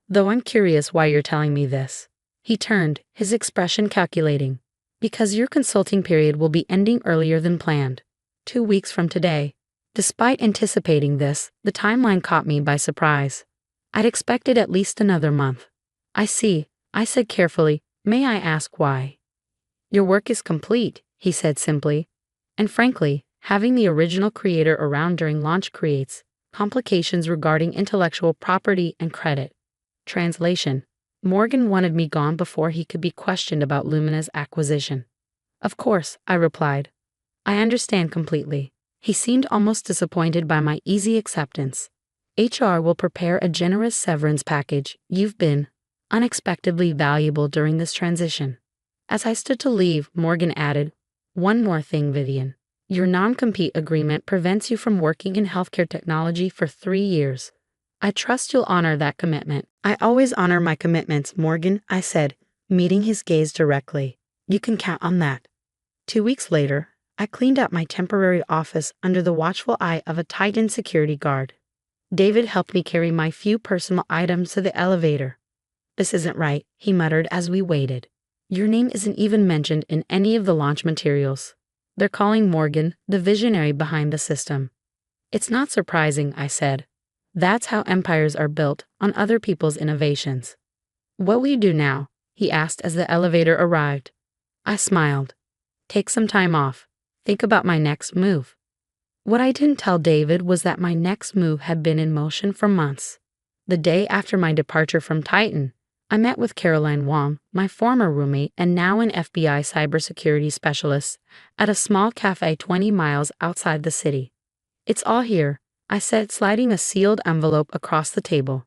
"Though I'm curious why you're telling me this." He turned, his expression calculating. "Because your consulting period will be ending earlier than planned. 2 weeks from today." Despite anticipating this, the timeline caught me by surprise. I'd expected at least another month. "I see," I said carefully. "May I ask why?" "Your work is complete," he said simply. "And frankly, having the original creator around during launch creates complications regarding intellectual property and credit." Translation: Morgan wanted me gone before he could be questioned about Lumina's acquisition. "Of course," I replied. "I understand completely." He seemed almost disappointed by my easy acceptance. "HR will prepare a generous severance package. You've been unexpectedly valuable during this transition." As I stood to leave, Morgan added, "One more thing, Vivian. Your non-compete agreement prevents you from working in healthcare technology for 3 years. I trust you'll honor that commitment." "I always honor my commitments, Morgan," I said, meeting his gaze directly. "You can count on that." 2 weeks later, I cleaned out my temporary office under the watchful eye of a Titan security guard. David helped me carry my few personal items to the elevator. "This isn't right," he muttered as we waited. "Your name isn't even mentioned in any of the launch materials. They're calling Morgan the visionary behind the system." "It's not surprising," I said. "That's how empires are built, on other people's innovations." "What will you do now?" he asked as the elevator arrived. I smiled. "Take some time off. Think about my next move." What I didn't tell David was that my next move had been in motion for months. The day after my departure from Titan, I met with Caroline Wong, my former roommate and now an FBI cybersecurity specialist, at a small cafe 20 miles outside the city. It's all here, I said, sliding a sealed envelope across the table.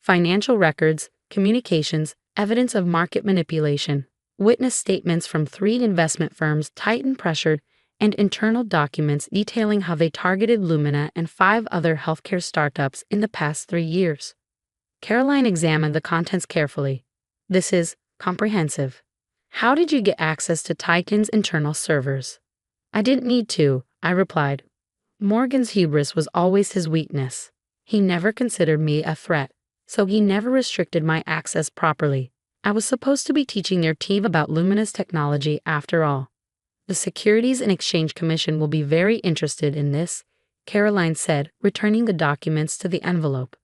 Financial records, communications, evidence of market manipulation, witness statements from 3 investment firms Titan pressured, and internal documents detailing how they targeted Lumina and 5 other healthcare startups in the past 3 years. Caroline examined the contents carefully. This is comprehensive. How did you get access to Titan's internal servers? I didn't need to, I replied. Morgan's hubris was always his weakness. He never considered me a threat, so he never restricted my access properly. I was supposed to be teaching their team about Lumina's technology after all. The Securities and Exchange Commission will be very interested in this, Caroline said, returning the documents to the envelope.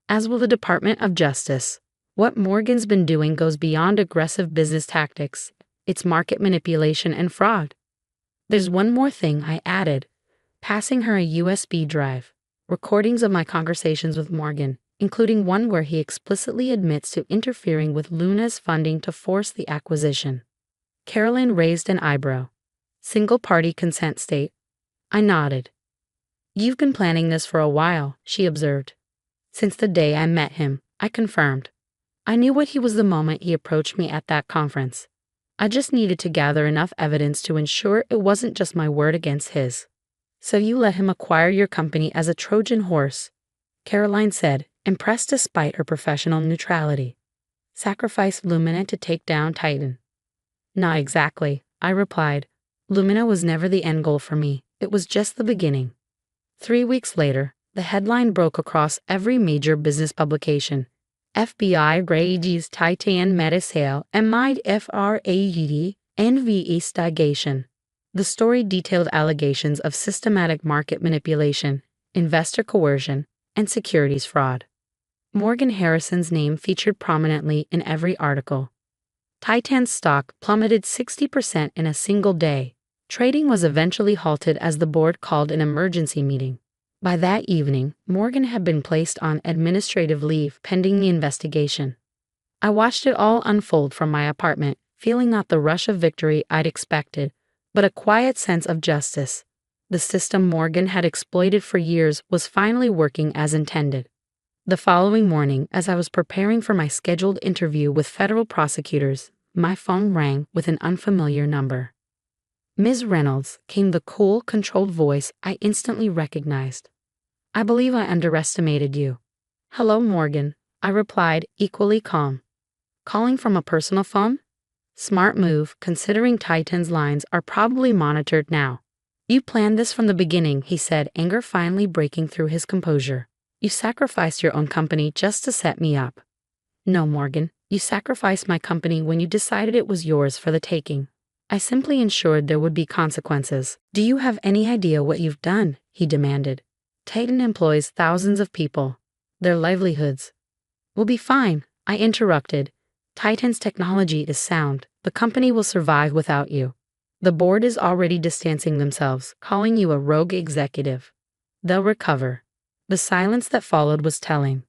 As will the Department of Justice. What Morgan's been doing goes beyond aggressive business tactics. It's market manipulation and fraud. There's one more thing, I added, passing her a USB drive. Recordings of my conversations with Morgan, including one where he explicitly admits to interfering with Lumina's funding to force the acquisition. Caroline raised an eyebrow. Single-party consent state. I nodded. You've been planning this for a while, she observed. Since the day I met him, I confirmed. I knew what he was the moment he approached me at that conference. I just needed to gather enough evidence to ensure it wasn't just my word against his. So you let him acquire your company as a Trojan horse, Caroline said, impressed despite her professional neutrality. Sacrifice Lumina to take down Titan. Not exactly, I replied. Lumina was never the end goal for me. It was just the beginning. 3 weeks later, the headline broke across every major business publication. FBI raids Titan Medicale amid FRAED investigation. The story detailed allegations of systematic market manipulation, investor coercion, and securities fraud. Morgan Harrison's name featured prominently in every article. Titan's stock plummeted 60% in a single day. Trading was eventually halted as the board called an emergency meeting. By that evening, Morgan had been placed on administrative leave pending the investigation. I watched it all unfold from my apartment, feeling not the rush of victory I'd expected, but a quiet sense of justice. The system Morgan had exploited for years was finally working as intended. The following morning, as I was preparing for my scheduled interview with federal prosecutors, my phone rang with an unfamiliar number. Ms. Reynolds, came the cool, controlled voice I instantly recognized. I believe I underestimated you. Hello, Morgan, I replied, equally calm. Calling from a personal phone? Smart move, considering Titan's lines are probably monitored now. You planned this from the beginning, he said, anger finally breaking through his composure. You sacrificed your own company just to set me up. No, Morgan, you sacrificed my company when you decided it was yours for the taking. I simply ensured there would be consequences. Do you have any idea what you've done? He demanded. Titan employs thousands of people. Their livelihoods. We'll be fine, I interrupted. Titan's technology is sound. The company will survive without you. The board is already distancing themselves, calling you a rogue executive. They'll recover. The silence that followed was telling.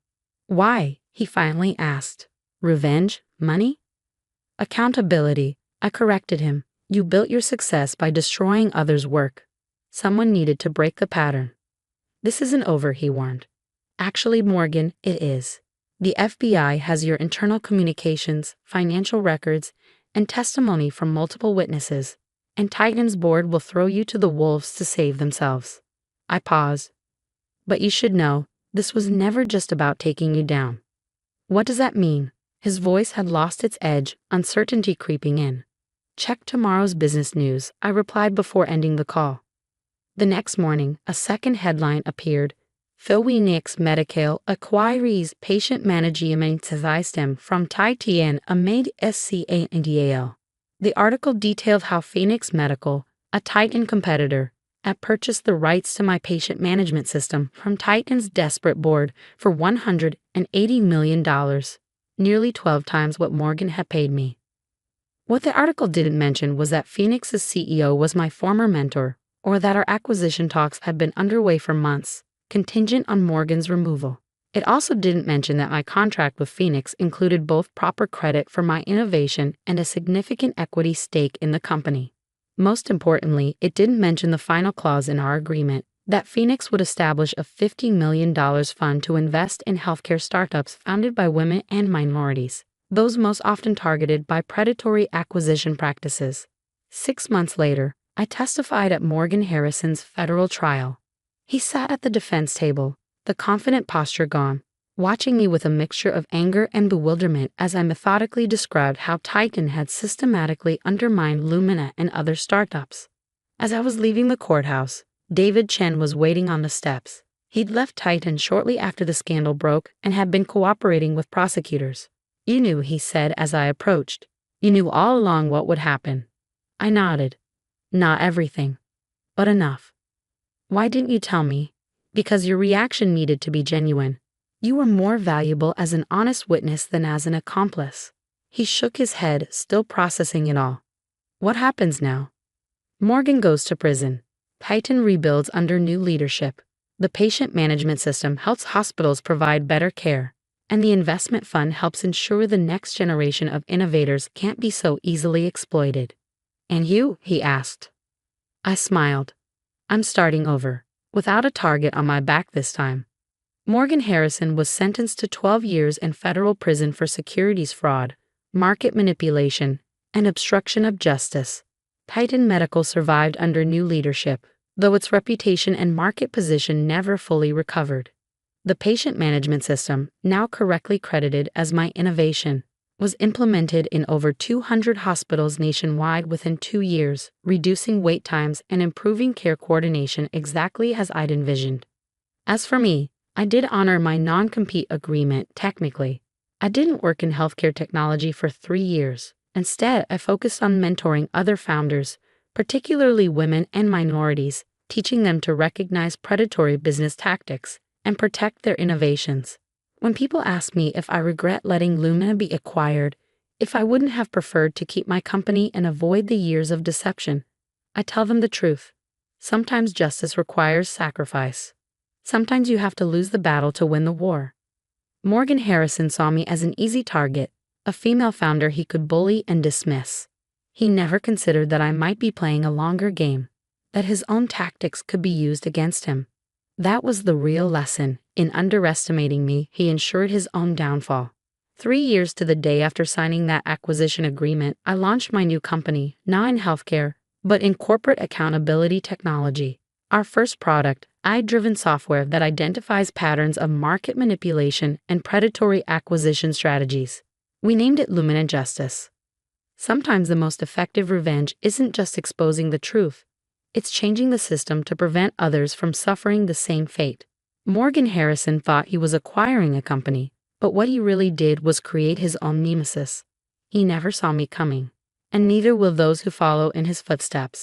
Why? He finally asked. Revenge? Money? Accountability, I corrected him. You built your success by destroying others' work. Someone needed to break the pattern. This isn't over, he warned. Actually, Morgan, it is. The FBI has your internal communications, financial records, and testimony from multiple witnesses, and Titan's board will throw you to the wolves to save themselves. I paused. But you should know, this was never just about taking you down. What does that mean? His voice had lost its edge, uncertainty creeping in. Check tomorrow's business news, I replied before ending the call. The next morning, a second headline appeared. Phoenix Medicale acquires patient management system from Titan amid scandal. The article detailed how Phoenix Medical, a Titan competitor, had purchased the rights to my patient management system from Titan's desperate board for $180 million, nearly 12 times what Morgan had paid me. What the article didn't mention was that Phoenix's CEO was my former mentor, or that our acquisition talks had been underway for months, contingent on Morgan's removal. It also didn't mention that my contract with Phoenix included both proper credit for my innovation and a significant equity stake in the company. Most importantly, it didn't mention the final clause in our agreement that Phoenix would establish a $50 million fund to invest in healthcare startups founded by women and minorities, those most often targeted by predatory acquisition practices. 6 months later, I testified at Morgan Harrison's federal trial. He sat at the defense table, the confident posture gone, watching me with a mixture of anger and bewilderment as I methodically described how Tycoon had systematically undermined Lumina and other startups. As I was leaving the courthouse, David Chen was waiting on the steps. He'd left Titan shortly after the scandal broke and had been cooperating with prosecutors. "You knew," he said as I approached. "You knew all along what would happen." I nodded. "Not everything, but enough." "Why didn't you tell me?" "Because your reaction needed to be genuine. You were more valuable as an honest witness than as an accomplice." He shook his head, still processing it all. "What happens now?" "Morgan goes to prison. Titan rebuilds under new leadership. The patient management system helps hospitals provide better care, and the investment fund helps ensure the next generation of innovators can't be so easily exploited." "And you?" he asked. I smiled. "I'm starting over, without a target on my back this time." Morgan Harrison was sentenced to 12 years in federal prison for securities fraud, market manipulation, and obstruction of justice. Titan Medical survived under new leadership, though its reputation and market position never fully recovered. The patient management system, now correctly credited as my innovation, was implemented in over 200 hospitals nationwide within 2 years, reducing wait times and improving care coordination exactly as I'd envisioned. As for me, I did honor my non-compete agreement technically. I didn't work in healthcare technology for 3 years. Instead, I focused on mentoring other founders, particularly women and minorities, teaching them to recognize predatory business tactics and protect their innovations. When people ask me if I regret letting Lumina be acquired, if I wouldn't have preferred to keep my company and avoid the years of deception, I tell them the truth. Sometimes justice requires sacrifice. Sometimes you have to lose the battle to win the war. Morgan Harrison saw me as an easy target, a female founder he could bully and dismiss. He never considered that I might be playing a longer game, that his own tactics could be used against him. That was the real lesson. In underestimating me, he ensured his own downfall. 3 years to the day after signing that acquisition agreement, I launched my new company, not in healthcare, but in corporate accountability technology. Our first product, AI-driven software that identifies patterns of market manipulation and predatory acquisition strategies. We named it Lumina Justice. Sometimes the most effective revenge isn't just exposing the truth, it's changing the system to prevent others from suffering the same fate. Morgan Harrison thought he was acquiring a company, but what he really did was create his own nemesis. He never saw me coming, and neither will those who follow in his footsteps.